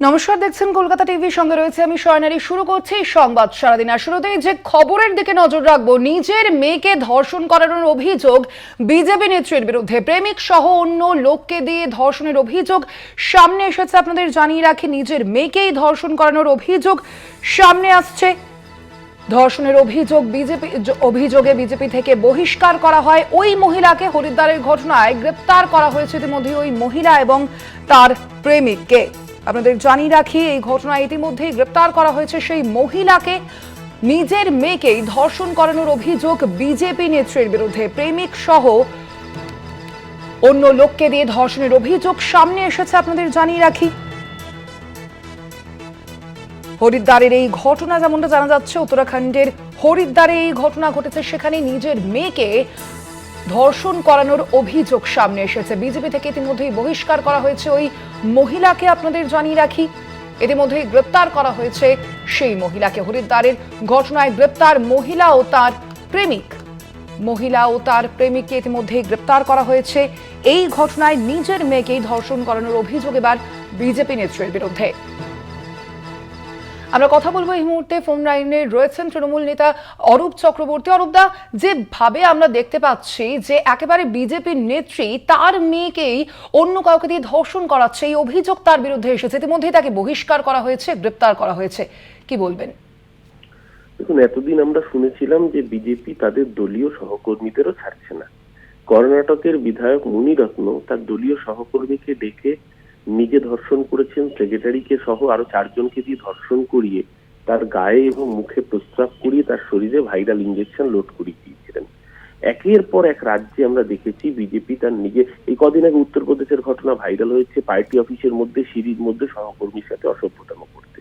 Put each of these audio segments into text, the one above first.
নমস্কার, দেখছেন কলকাতা টিভি, সঙ্গে রয়েছে আমি শয়নারী। শুরু করছি সংবাদ সারাদিন। আর শুরুতেই যে খবরের দিকে নজর রাখবো, নিজের মেয়েকে ধর্ষণ করানোর অভিযোগ বিজেপি নেত্রীর বিরুদ্ধে। প্রেমিক সহ অন্য লোককে দিয়ে ধর্ষণের অভিযোগ সামনে এসেছে। আপনাদের জানিয়ে রাখি, নিজের মেয়েকেই ধর্ষণ করানোর অভিযোগ সামনে আসছে। ধর্ষণের অভিযোগে বিজেপি থেকে বহিষ্কার করা হয় ওই মহিলাকে। হরিদ্বারের ঘটনায় গ্রেপ্তার করা হয়েছে ইতিমধ্যে ওই মহিলা এবং তার প্রেমিককে। আপনাদের জানিয়ে রাখি, এই ঘটনায় ইতিমধ্যেই গ্রেপ্তার করা হয়েছে সেই মহিলাকে। নিজের মেয়েকেই ধর্ষণ করানোর অভিযোগ বিজেপি নেত্রীর বিরুদ্ধে। প্রেমিক সহ অন্য লোককে দিয়ে ধর্ষণের অভিযোগ সামনে এসেছে। আপনাদের জানিয়ে রাখি, হরিদ্বারের এই ঘটনা, যেমনটা জানা যাচ্ছে, উত্তরাখণ্ডের হরিদ্বারে এই ঘটনা ঘটেছে। সেখানে নিজের মেয়েকে ধর্ষণ করানোর অভিযোগ সামনে এসেছে। বিজেপি থেকে ইতিমধ্যেই বহিষ্কার করা হয়েছে ওই মহিলাকে। আপনাদের জানিয়ে রাখি, ইতিমধ্যেই গ্রেপ্তার করা হয়েছে সেই মহিলাকে। হরিদ্বারের ঘটনায় গ্রেপ্তার মহিলা ও তার প্রেমিককে ইতিমধ্যেই গ্রেপ্তার করা হয়েছে। এই ঘটনায় নিজের মেয়েকেই ধর্ষণ করানোর অভিযোগ এবার বিজেপি নেত্রীর বিরুদ্ধে। আমরা কথা বলবো, এই মুহূর্তে ফোন লাইনে রয়েছেন তৃণমূল নেতা অরূপ চক্রবর্তী। অরূপদা, যেভাবে আমরা দেখতে পাচ্ছি যে একেবারে বিজেপির নেত্রী তার মেয়েকেই অন্য কাউকে দিয়ে ধর্ষণ করাচ্ছে, এই অভিযোগ তার বিরুদ্ধে এসেছে। ইতিমধ্যেই তাকে বহিষ্কার করা হয়েছে, গ্রেপ্তার করা হয়েছে, কি বলবেন? দেখুন, এতদিন আমরা শুনেছিলাম যে বিজেপি তাদের দলীয় সহকর্মীদেরও ছাড়ছে না। কর্ণাটকের বিধায়ক মুনিরত্ন তার দলীয় সহকর্মীকে ডেকে নিজে ধর্ষণ করেছেন, সেক্রেটারিকে সহ আরো 4 জনকে দিয়ে ধর্ষণ করিয়ে তার গায়ে এবং মুখে প্রস্রাব করিয়ে তার শরীরে ভাইরাল ইঞ্জেকশন লোড করিয়ে দিয়েছিলেন। একের পর এক রাজ্যে আমরা দেখেছি বিজেপি তার নিজে, এই কদিন আগে উত্তরপ্রদেশের ঘটনা ভাইরাল হয়েছে, পার্টি অফিসের মধ্যে সিঁড়ির মধ্যে সহকর্মীর সাথে অসভ্যতাম করতে।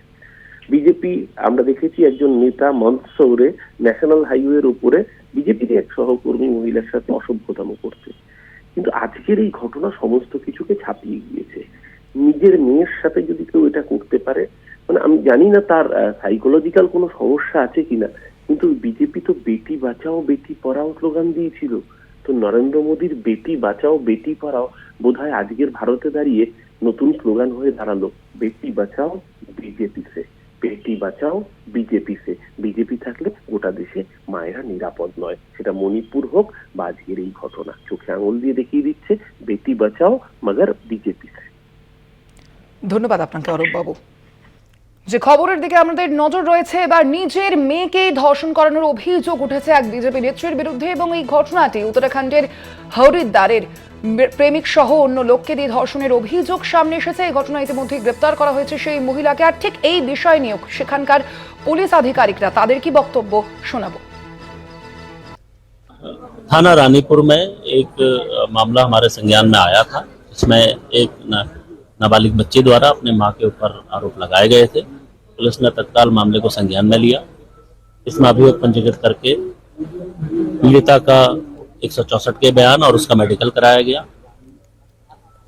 বিজেপি আমরা দেখেছি একজন নেতা মন্দসৌরে ন্যাশনাল হাইওয়ের উপরে বিজেপির এক সহকর্মী মহিলার সাথে অসভ্যতাম করতে। কিন্তু আজকের এই ঘটনা সমস্ত কিছুকে ছাপিয়ে গিয়েছে। নিজের মেয়ের সাথে যদি কেউ এটা করতে পারে, মানে আমি জানি না তার সাইকোলজিক্যাল কোনো সমস্যা আছে কিনা, কিন্তু বিজেপি তো বেটি বাঁচাও বেটি পড়াও স্লোগান দিয়েছিল। তো নরেন্দ্র মোদীর বেটি বাঁচাও বেটি পড়াও বোধহয় আজকের ভারতে দাঁড়িয়ে নতুন স্লোগান হয়ে দাঁড়ালো, বেটি বাঁচাও বিজেপি সে, বেটি বাঁচাও বিজেপি সে। বিজেপি থাকলে গোটা দেশে মায়েরা নিরাপদ নয়, সেটা মণিপুর হোক বা আজকের এই ঘটনা। চোখে আঙুল দিয়ে দেখিয়ে দিচ্ছে বেটি বাঁচাও মগর বিজেপি সে। ধন্যবাদ আপনাকে অরূপ বাবু। যে খবরের দিকে আমাদের নজর রয়েছে, এবার নিজের মেয়েকেই ধর্ষণ করানোর অভিযোগ উঠেছে এক বিজেপি নেত্রীর বিরুদ্ধে। এবং এই ঘটনাটি উত্তরাখণ্ডের হরিদ্বারের প্রেমিক সহ অন্য লোককে দিয়ে ধর্ষণের অভিযোগ সামনে এসেছে। এই ঘটনায় ইতিমধ্যে গ্রেপ্তার করা হয়েছে সেই মহিলাকে। আর ঠিক এই বিষয় নিয়েও সেখানকার পুলিশ আধিকারিকরা তাদের কি বক্তব্য শোনাবো। थाना रानीपुर में एक मामला हमारे संज्ञान में आया था। इसमें एक नाबालिग बच्ची द्वारा अपने मां के ऊपर आरोप लगाए गए थे। पुलिस ने तत्काल मामले को संज्ञान में लिया। इसमें अभियोग पंजीकृत करके पीड़िता का 164 के बयान और उसका मेडिकल कराया गया।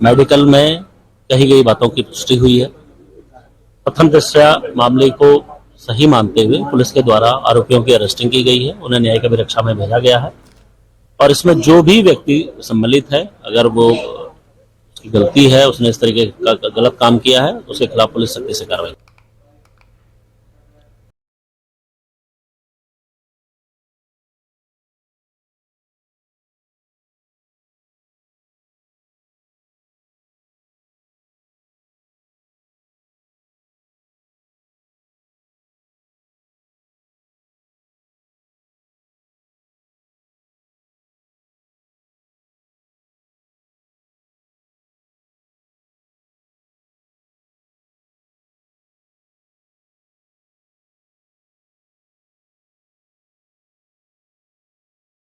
मेडिकल में कही गई बातों की पुष्टि हुई है। प्रथम दृष्टया मामले को सही मानते हुए पुलिस के द्वारा आरोपियों की अरेस्टिंग की गई है, उन्हें न्यायिक अभिरक्षा में भेजा गया है। और इसमें जो भी व्यक्ति सम्मिलित है, अगर वो गलती है, उसने इस तरीके का गलत काम किया है, उसके खिलाफ पुलिस सख्ती से कार्रवाई।